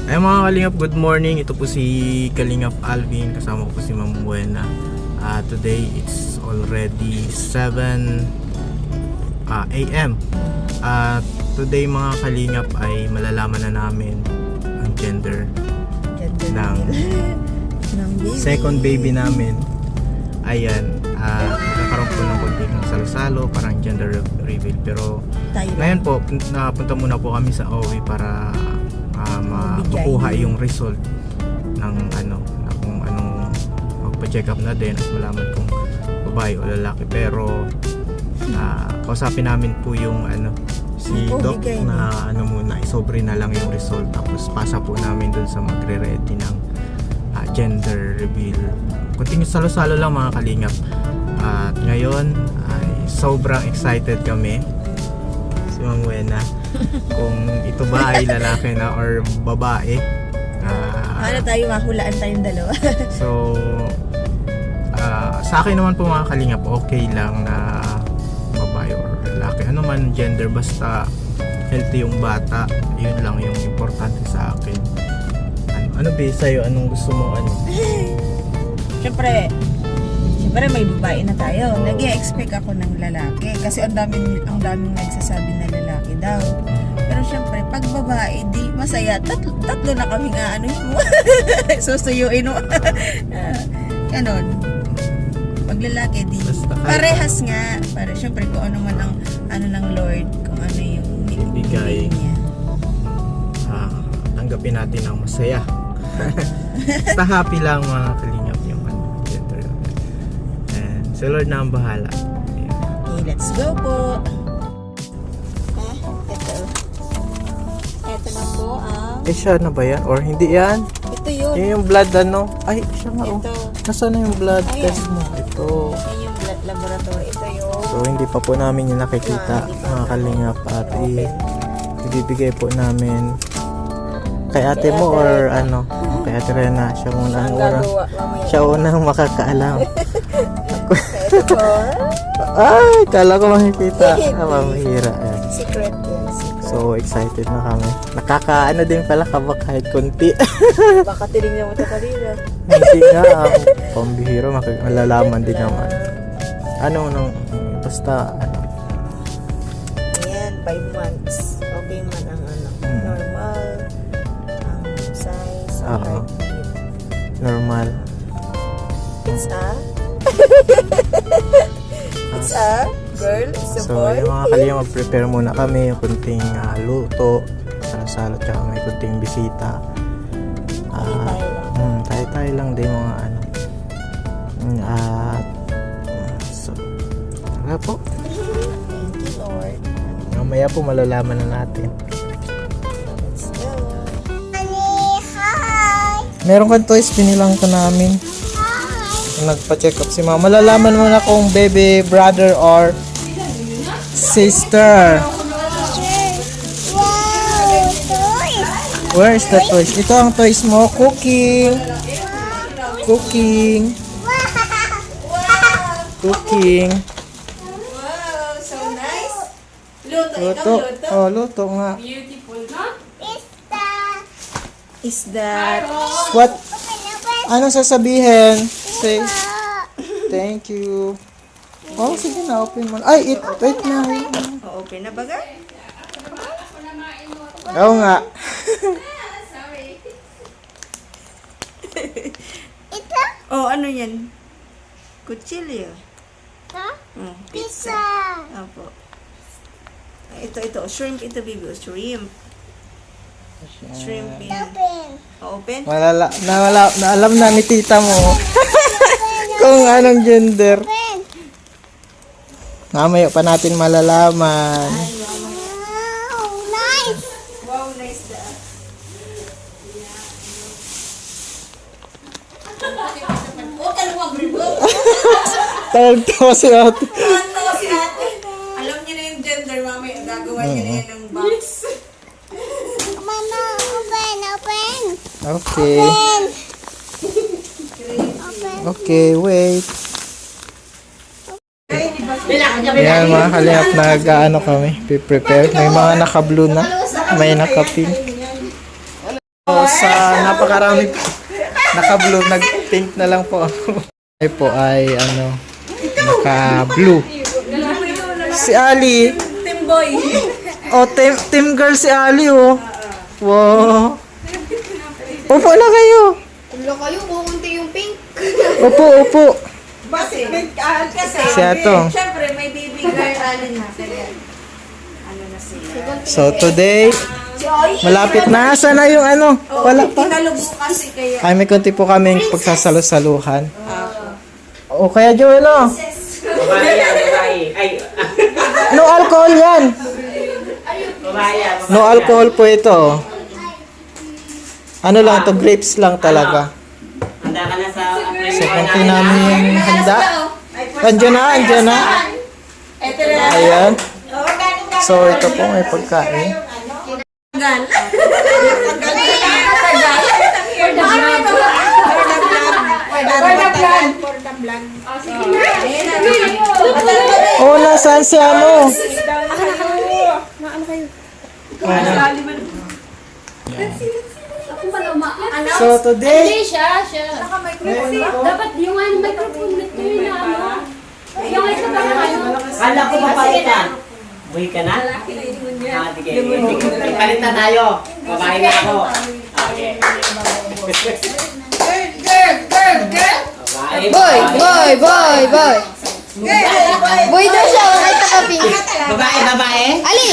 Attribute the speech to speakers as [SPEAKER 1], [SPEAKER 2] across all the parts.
[SPEAKER 1] Ay mga Kalingap, good morning. Ito po si Kalingap Alvin. Kasama ko po si Ma'am Buena. Today it's already 7 AM. Today mga Kalingap ay malalaman na namin ang gender ng second baby namin. Ayan, nagkakaroon po ng konting salo-salo, parang gender reveal. Pero ngayon po, napunta muna po kami sa OWI para makuha yung result ng kung anong magpa-check up na din at malaman kung babae o lalaki. Pero kausapin namin po yung si Doc na muna isobre na lang yung result, tapos pasa po namin dun sa magre-ready ng gender reveal. Kunting salo-salo lang mga Kalingap. At ngayon ay sobrang excited kami, si Ma'am Buena, kung ito ba ay lalaki na or babae.
[SPEAKER 2] Tayo mahulaan tayong dalawa.
[SPEAKER 1] So sa akin naman po mga Kalingap, okay lang na babae or lalaki, ano man gender, basta healthy yung bata, yun lang yung importante sa akin. Ano ba sa'yo? Anong gusto mo?
[SPEAKER 2] Siyempre may babae na tayo. Nag-i-expect ako ng lalaki kasi ang daming nagsasabi na lalaki daw. Pero siyempre pag babae, di masaya. Tatlo na kami nga susuyuin mo. Ganon. Pag lalaki, di parehas nga. Para siyempre kung ano man ang ng Lord, kung ano yung
[SPEAKER 1] bigay
[SPEAKER 2] niya.
[SPEAKER 1] Tanggapin natin ang masaya. Basta happy lang mga Kalingap yung gender. And si Lord na ang bahala.
[SPEAKER 2] Okay, let's go po. Ito na po ang...
[SPEAKER 1] Siya na ba yan? Or hindi yan?
[SPEAKER 2] Ito yun.
[SPEAKER 1] Yun yung blood Ay, siya nga
[SPEAKER 2] Ito.
[SPEAKER 1] Nasaan na yung blood test mo? Ito.
[SPEAKER 2] Yan yung blood laboratory. Ito yung...
[SPEAKER 1] So hindi pa po namin yung nakikita mga Kalingap. At ibibigay po namin kay ate mo or kay ate Rena. Siya muna ang unang, siya unang makakaalam. Ay, kala ko makikita. Mamahira.
[SPEAKER 2] Secret yan.
[SPEAKER 1] So excited na kami. Din pala kaba kahit konti.
[SPEAKER 2] Baka tinignan mo ito kanina.
[SPEAKER 1] Hindi nga. Pambihiro, malalaman din naman. Basta
[SPEAKER 2] Ayan, 5 months. Okay man ang normal. Ang size.
[SPEAKER 1] Normal.
[SPEAKER 2] It's a girl. It's a
[SPEAKER 1] So
[SPEAKER 2] boy.
[SPEAKER 1] yung mga Kalingap, mag-prepare muna kami yung kunting luto, salo-salo, tsaka may kunting bisita. Tayo lang din mga so wala po.
[SPEAKER 2] Thank you, Lord.
[SPEAKER 1] Mamaya po malalaman na natin.
[SPEAKER 2] Let's go.
[SPEAKER 1] Meron kang toys, pinilang ko namin. Nagpa-check up si mama. Malalaman mo na kung baby, brother, or sister. Where is the toys? Ito ang toys mo. Cooking. Cooking. Cooking.
[SPEAKER 2] Wow, so nice. Luto.
[SPEAKER 1] Luto. Oh, luto nga.
[SPEAKER 3] Beautiful, no?
[SPEAKER 2] Is that...
[SPEAKER 1] What? Anong sasabihin? Say, thank you. Oh, sige na, open mo. Ay, wait na.
[SPEAKER 2] open na baga?
[SPEAKER 1] Oo nga.
[SPEAKER 2] Oh, ano yan? Kutsilyo. Pizza. Opo. Ito. Shrimp ito, baby. Shrimp. Shrimp yan. Open?
[SPEAKER 1] Alam na ni tita mo kung anong gender. Mamaya pa natin malalaman.
[SPEAKER 2] Wow, nice that.
[SPEAKER 1] Tawag-tawa si ate.
[SPEAKER 2] Si ate. Alam niya na yung gender, mamaya. Gagawa niya na yan ng box.
[SPEAKER 1] Okay. Okay, wait. Ayan mga Kalingap, nag-ano kami, prepare. May mga naka-blue na, may naka-pink. So, sa napakarami naka-blue, nag-pink na lang po ako. Ay po ay ano, naka-blue. Si Ali.
[SPEAKER 2] Team boy.
[SPEAKER 1] Oh, team girl si Ali oh. Wow. Upo na kayo.
[SPEAKER 3] Wala kayo, kukunti yung pink.
[SPEAKER 1] Upo.
[SPEAKER 2] Kasi, kasi,
[SPEAKER 1] Si Atong.
[SPEAKER 2] syempre may baby girl alin na. Ano na sila?
[SPEAKER 1] So today, malapit na. Sana yung ano? Wala pa.
[SPEAKER 2] Tinalubog kasi kayo.
[SPEAKER 1] Ay, may konti po kaming pagsasalo-saluhan. O kaya Joel, oh.
[SPEAKER 4] Babae. Ay,
[SPEAKER 1] No alcohol yan.
[SPEAKER 4] babae.
[SPEAKER 1] No alcohol po ito. Ano lang to, grapes lang talaga.
[SPEAKER 4] Handa ka na sa
[SPEAKER 1] So, konti namin handa. Andiyan na.
[SPEAKER 2] Ito na.
[SPEAKER 1] Ayan. So, ito po may pagkain. Oh, nasaan si ano? So, today,
[SPEAKER 3] Siya. Dapat yung ano, microphone nito yun na ano. Yung ito ba na ano?
[SPEAKER 4] Kala ko babae ka. Buhay ka na? Sige. Palitan tayo. Babae na ako. Okay. Babae.
[SPEAKER 3] Boy daw siya, kahit naka-pink.
[SPEAKER 4] Babae.
[SPEAKER 3] Ali!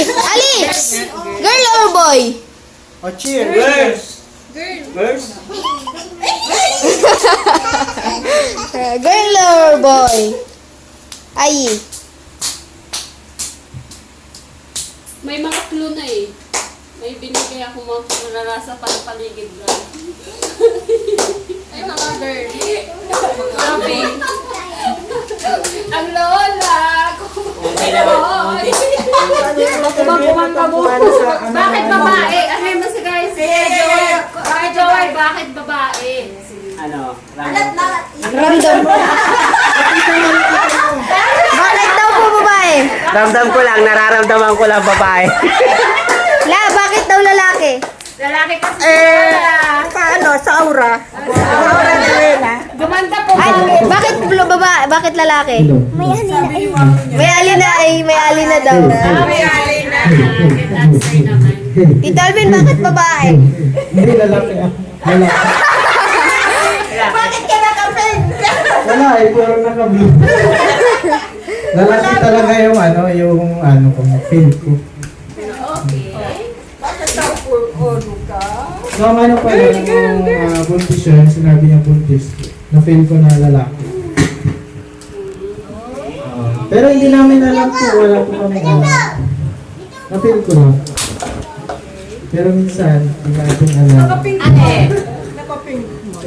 [SPEAKER 3] Girl or boy?
[SPEAKER 1] oh, cheers.
[SPEAKER 4] Girls.
[SPEAKER 3] Girl or boy? Ay.
[SPEAKER 5] May mga clue na eh. May binigay ako mga narasa para paligid lang. Ay, mga girl. Sabi. Ang lola.
[SPEAKER 4] Okay naman.
[SPEAKER 5] Bakit babae? Ano yung masagay? Joy, bakit babae?
[SPEAKER 4] Ano?
[SPEAKER 3] Ramdam. Bakit daw po babae?
[SPEAKER 4] Ramdam ko lang. Nararamdaman ko lang babae.
[SPEAKER 3] Bakit daw lalaki?
[SPEAKER 5] Lalaki kasi.
[SPEAKER 2] Paano? Sa aura?
[SPEAKER 5] Gumanda po.
[SPEAKER 3] Ay, bakit babae? Bakit lalaki? May alina daw.
[SPEAKER 5] May alay na. Answer naman.
[SPEAKER 3] Tito Alvin, bakit babae?
[SPEAKER 1] Hindi lalaki ah. Wala.
[SPEAKER 2] Bakit ka naka-pink?
[SPEAKER 1] Wala eh, puro naka-blue. Lalaki talaga yung kung feel ko. So, ang ano pala, nung buntis siya, sinabi niya buntis, na-feel ko na lalaki. Pero hindi namin alam po, wala po kami na-feel ko lang. Pero minsan, hindi natin alam.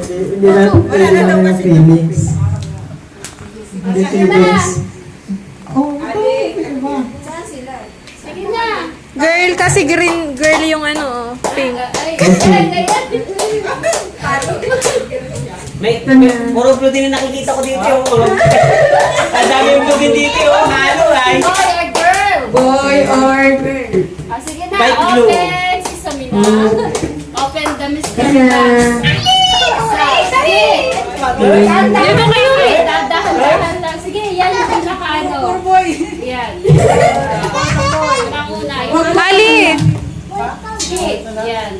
[SPEAKER 1] Hindi natin pwede namin yung feelings. Hindi feelings.
[SPEAKER 5] Sige na.
[SPEAKER 6] Girl, kasi green girl yung ano, pink.
[SPEAKER 4] May puro blue din yung nakikita ko dito. Ang dami yung blue din dito. Ano ay?
[SPEAKER 5] Boy or girl?
[SPEAKER 2] Boy or girl?
[SPEAKER 5] Sige na.
[SPEAKER 4] Light blue.
[SPEAKER 5] Open si Samina. Open the mystery box. Sige.
[SPEAKER 6] Dito kayo eh.
[SPEAKER 5] Dahan lang. Sige, yan yung pinaka-ano. Yan. Una.
[SPEAKER 6] Ali!
[SPEAKER 5] Sige, yan.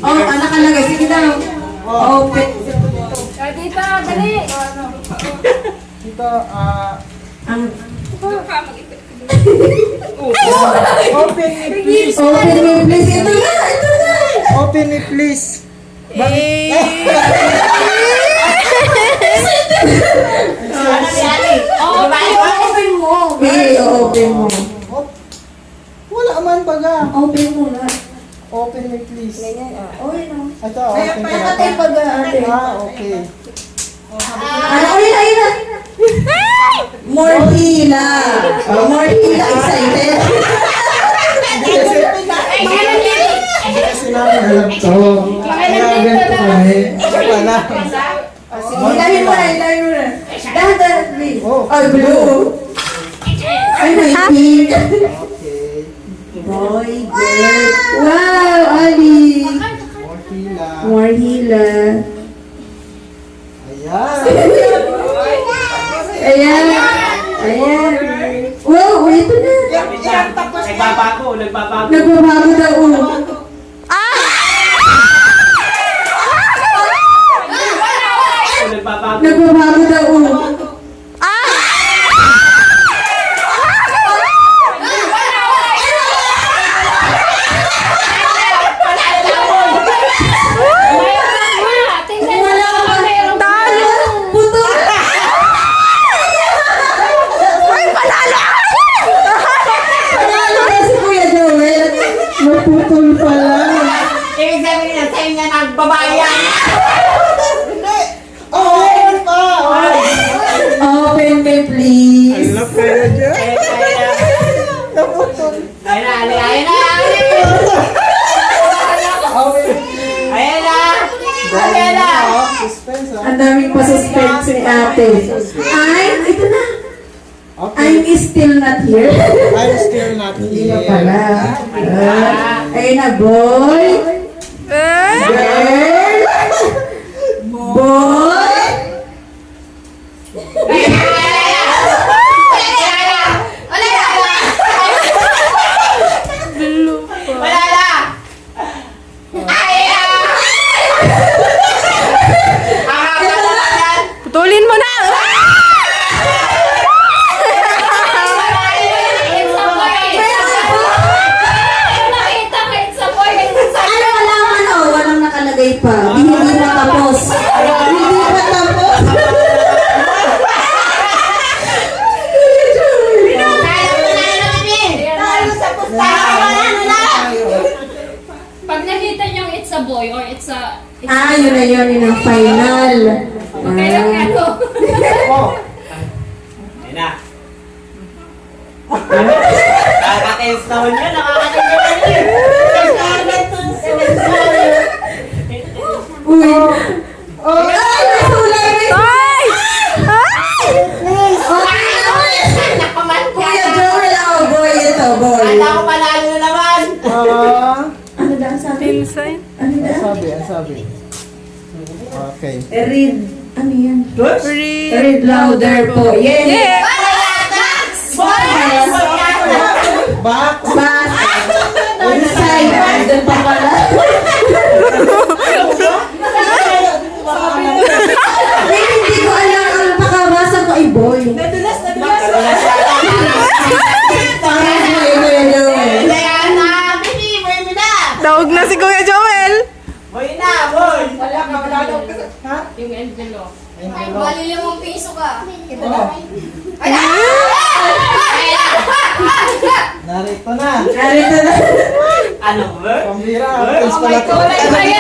[SPEAKER 2] Oh, anak ka lagay. Sige daw. Open.
[SPEAKER 5] Dito, dali.
[SPEAKER 1] Dito,
[SPEAKER 2] Open me, please. Ito na.
[SPEAKER 1] open me please.
[SPEAKER 2] Open mo. Open mo.
[SPEAKER 1] Wala man baga.
[SPEAKER 2] Open mo na.
[SPEAKER 1] Open me please. Ito,
[SPEAKER 2] Kaya
[SPEAKER 1] open
[SPEAKER 2] pa
[SPEAKER 1] ko
[SPEAKER 2] ate
[SPEAKER 1] na.
[SPEAKER 2] pag ate.
[SPEAKER 1] Okay.
[SPEAKER 2] Ayun. More hila. More hila excited.
[SPEAKER 1] Kasi namin alam to. Kaya ganito kami. Ano pala?
[SPEAKER 2] Ilahin mo na. Dahan, please.
[SPEAKER 1] Oh.
[SPEAKER 2] Ay, blue. Ay, may pink.
[SPEAKER 1] Okay.
[SPEAKER 2] Boy, girl. Wow, Ali.
[SPEAKER 1] hila.
[SPEAKER 2] More hila.
[SPEAKER 1] Ayan.
[SPEAKER 2] Ayan. Ayan. Wow, ito na.
[SPEAKER 4] Nagbabago.
[SPEAKER 2] Nagbabago daw. Nagbabago daw.
[SPEAKER 3] Tingnan mo naman mayroong
[SPEAKER 2] Putol. Panalo na si Kuya Joel. Naputol pala.
[SPEAKER 4] Ibig sabihin na sa inyo nagbabayan.
[SPEAKER 1] Oh, pa!
[SPEAKER 2] Open me, please.
[SPEAKER 1] Love kayo dyan.
[SPEAKER 4] Ayun na.
[SPEAKER 1] Suspense ha.
[SPEAKER 2] Ang daming pa-suspense ni ate. Ay, ito na.
[SPEAKER 1] Okay.
[SPEAKER 2] I'm still not here.
[SPEAKER 1] I'm still not
[SPEAKER 2] Hindi na
[SPEAKER 1] here.
[SPEAKER 2] pala. Ayun na, boy. Girl. Boy.
[SPEAKER 4] Wala na.
[SPEAKER 6] Putulin mo na!
[SPEAKER 2] Ano alaman o? Walang nakalagay pa. Hindi pa tapos. Hindi pa tapos.
[SPEAKER 5] Pag nakita niyong it's a boy or it's a...
[SPEAKER 2] Yun na yun. Yun ang final.
[SPEAKER 5] Kaya ano?
[SPEAKER 1] Oh,
[SPEAKER 4] Ayun na. Nakaka-tense naman yun. Nakaka-tense naman yun.
[SPEAKER 2] Uy. Ay, may sulay.
[SPEAKER 6] Ay!
[SPEAKER 2] Kuya Joel, boy ito, boy.
[SPEAKER 4] Kala ko panalo na naman.
[SPEAKER 2] Ano daw ang sabi?
[SPEAKER 6] Inside.
[SPEAKER 2] Ano daw?
[SPEAKER 1] ang sabi. Okay.
[SPEAKER 2] Read. Ano yan?
[SPEAKER 6] Read.
[SPEAKER 2] Read louder po. Yeah.
[SPEAKER 6] Yeah!
[SPEAKER 1] Back.
[SPEAKER 2] Back. Inside. Doon pa pala. Hindi ko alam ang pakabasa ko ay boy. Nadulas. Kuya Joel.
[SPEAKER 6] Daog na si Kuya Joel!
[SPEAKER 4] Boy na, boy.
[SPEAKER 5] Yung envelope.
[SPEAKER 1] Narito na.
[SPEAKER 2] Narito na.
[SPEAKER 4] Ano, boy?
[SPEAKER 1] Pambira.
[SPEAKER 4] Oh
[SPEAKER 1] Pala to.
[SPEAKER 2] May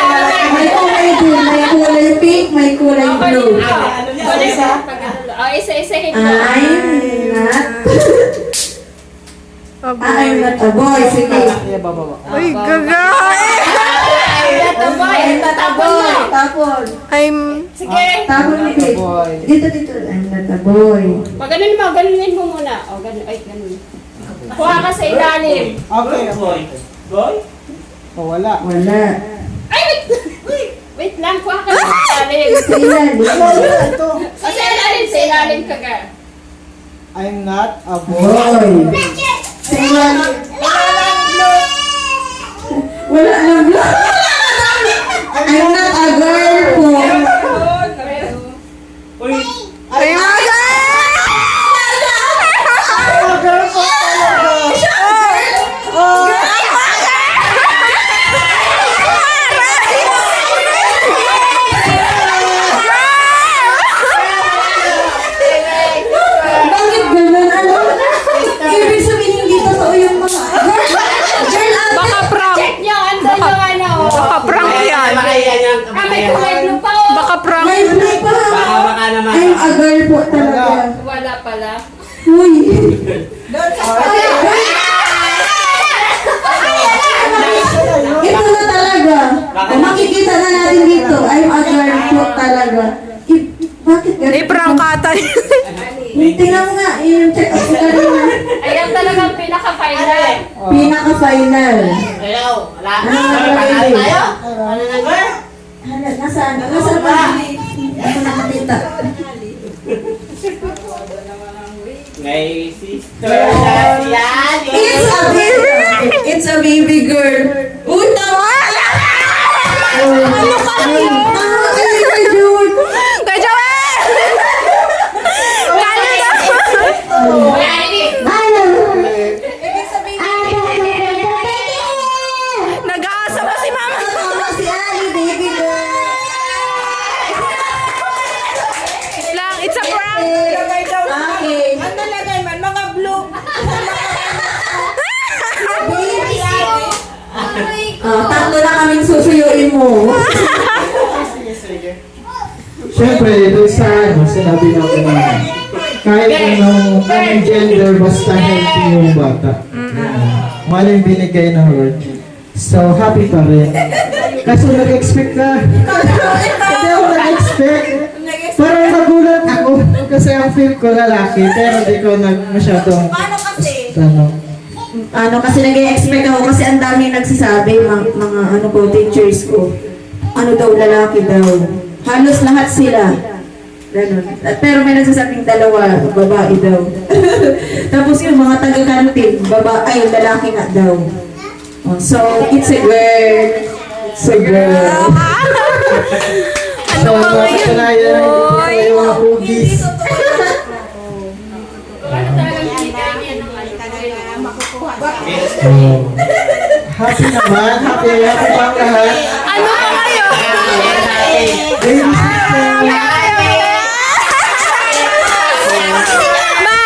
[SPEAKER 2] kulay blue, may kulay pink, may kulay blue.
[SPEAKER 4] Ano niya?
[SPEAKER 5] Isa-isahin mo.
[SPEAKER 2] I'm not a boy. Sige.
[SPEAKER 1] Yeah, baba.
[SPEAKER 6] Uy, gaga!
[SPEAKER 2] Tapon.
[SPEAKER 6] I'm...
[SPEAKER 5] Sige.
[SPEAKER 2] Tapon ni Vic.
[SPEAKER 1] Boy.
[SPEAKER 2] Dito. I'm not a boy.
[SPEAKER 5] Pag ganunin mo muna. O, ganun. Ay, ganun. Kuha ka sa ilalim.
[SPEAKER 1] Okay.
[SPEAKER 4] Boy. Boy?
[SPEAKER 1] Oh, wala.
[SPEAKER 2] Wala.
[SPEAKER 5] Ay, wait! Wait lang, kuha ka sa ilalim.
[SPEAKER 2] Sa ilalim.
[SPEAKER 1] Ito.
[SPEAKER 5] O, sa ilalim ka ka.
[SPEAKER 1] I'm not a boy.
[SPEAKER 2] Boy. Sa ilalim. Wala na blue. I'm not a girl po.
[SPEAKER 4] Uy.
[SPEAKER 6] Ay, mga!
[SPEAKER 2] Bakit ganun? Ano? Ibig sabihin hindi totoo yung mga girl ate.
[SPEAKER 6] Baka prank!
[SPEAKER 5] Check nyo, andun yung ano.
[SPEAKER 6] Baka prank yan!
[SPEAKER 4] Baka yan yung
[SPEAKER 5] May kulay blue pa o.
[SPEAKER 6] Baka prank!
[SPEAKER 2] May blue pa.
[SPEAKER 4] Baka naman.
[SPEAKER 2] I'm a girl po talaga.
[SPEAKER 5] Wala pala.
[SPEAKER 2] Uy. Ito na talaga. Makikita na natin dito. I'm a girl po talaga. Bakit ganun?
[SPEAKER 6] Ay, prangkatan!
[SPEAKER 2] Tingnan mo nga. Yung check up ko kanina.
[SPEAKER 5] Ayan talagang pinaka-final.
[SPEAKER 2] Pinaka-final.
[SPEAKER 4] Hello. Wala.
[SPEAKER 2] Ano na
[SPEAKER 4] Panalo
[SPEAKER 2] tayo?
[SPEAKER 4] tayo. Ano na, girl?
[SPEAKER 2] Nasaan? Nasaan ba? Ako nakakita.
[SPEAKER 4] May sister na si Ali.
[SPEAKER 2] It's a baby girl. Uy, tawa! Ano ka rin?
[SPEAKER 6] Kuya Joel! Galing na! Nag-aasa pa si mama.
[SPEAKER 2] Si Ali, baby girl.
[SPEAKER 6] Lang, it's a prank.
[SPEAKER 2] Okay.
[SPEAKER 7] Ang nalagay man, mga blue.
[SPEAKER 2] Baby Ali. Tatlo na kaming susuyuin mo.
[SPEAKER 8] Siyempre, doon sa sinabi natin na kahit anong gender, basta healthy yung bata. Maling binigay ng Lord. So, happy pa rin. Kasi nag-expect ka. Hindi ako nag-expect. Parang nagulat ako. Kasi ang feel ko lalaki, pero di ko masyadong...
[SPEAKER 7] Paano kasi?
[SPEAKER 2] Kasi nag-expect ako kasi ang daming nagsasabi, mga ano ko, teachers ko. Ano daw, lalaki daw. Halos lahat sila. Ganun. Pero may nagsasabing dalawa, babae daw. Tapos yung mga taga-kantin, lalaki nga daw. Oh, so, it's a girl. It's a girl.
[SPEAKER 6] Ano ka ngayon, boy?
[SPEAKER 8] Yung mga cookies. Happy naman. Happy bang lahat.
[SPEAKER 6] Ano ka ngayon?
[SPEAKER 8] Baby sister.
[SPEAKER 6] Ma!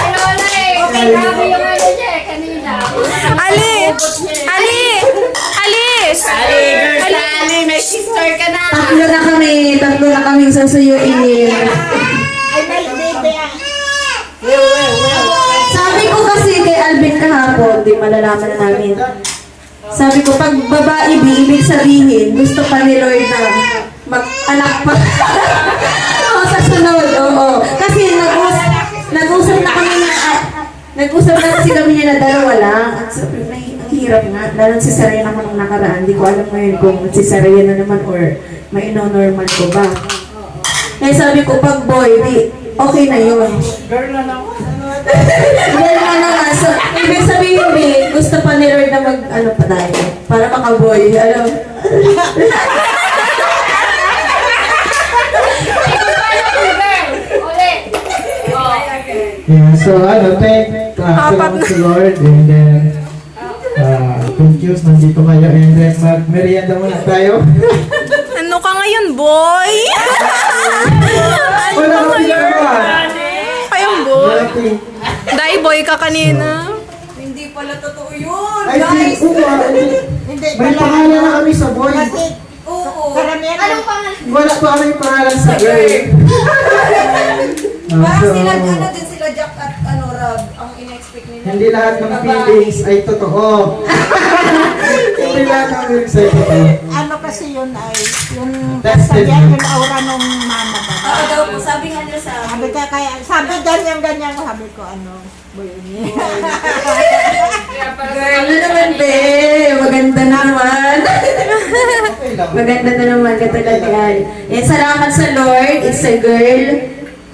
[SPEAKER 5] Lola eh. Grabe yung ano niya eh, kanina.
[SPEAKER 6] Ali! Alis!
[SPEAKER 4] Ali, may sister ka na.
[SPEAKER 2] Tatlo na kaming susuyuin.
[SPEAKER 7] Ay, may baby ah.
[SPEAKER 2] Sabi ko kasi kay Alvin kahapon, di malalaman na namin. Sabi ko, pag babae, ibig sabihin, gusto pa ni Lord na mag-anak pa. Oo, sa sunod, oo. Kasi nag-usap na kami nag-usap na kasi kami niya na dalawa lang. At sabi, ang hirap nga. Lalo si Saraya ako nung nakaraan. Hindi ko alam ngayon kung si Saraya na naman or may ino-normal ko ba. Kaya sabi ko, pag boy, di, okay na yun.
[SPEAKER 8] Girl na ako.
[SPEAKER 2] Well, nga. So, ibig sabihin, babe, gusto pa ni Lord na ano pa tayo, para makaboy, alam.
[SPEAKER 5] Ulit. Oh.
[SPEAKER 8] Yeah, so thank salamat sa Lord and then thank you, nandito kayo and then mag-merienda muna tayo.
[SPEAKER 6] Ano ka ngayon, boy?
[SPEAKER 8] Wala akong ginagawa.
[SPEAKER 6] Kayong boy?
[SPEAKER 8] Nothing.
[SPEAKER 6] Dahil boy ka kanina.
[SPEAKER 7] Hindi pala totoo yun.
[SPEAKER 8] I think,
[SPEAKER 7] Hindi
[SPEAKER 8] may pangalan na kami sa boy.
[SPEAKER 7] Kasi, oo. Karamihan. Anong pangalan?
[SPEAKER 8] Wala pa kami pangalan sa girl.
[SPEAKER 7] Parang
[SPEAKER 8] So,
[SPEAKER 7] sila, din sila Jack at Rob, ang in-expect nila.
[SPEAKER 8] hindi lahat ng feelings ay totoo. Hindi lahat ng feelings ay totoo.
[SPEAKER 7] Ano kasi yun ay, yung
[SPEAKER 8] That's the
[SPEAKER 7] sabihan
[SPEAKER 8] view.
[SPEAKER 7] yung aura nung mama ba?
[SPEAKER 2] Oo daw po, sabi nga niya sa
[SPEAKER 7] Sabi ka kaya, sabi ganyan ko, sabi ko boy niya.
[SPEAKER 2] girl na naman, be. Maganda naman.
[SPEAKER 8] Okay lang.
[SPEAKER 2] Maganda na naman, katulad yan. Eh, salamat sa Lord, it's a girl.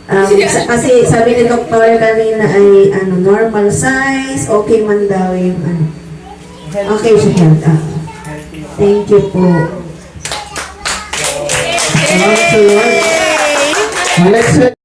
[SPEAKER 2] Kasi sabi ni doktor kanina ay normal size, okay man daw yung okay siya health. Thank you po.
[SPEAKER 8] Salamat sa Lord. Let's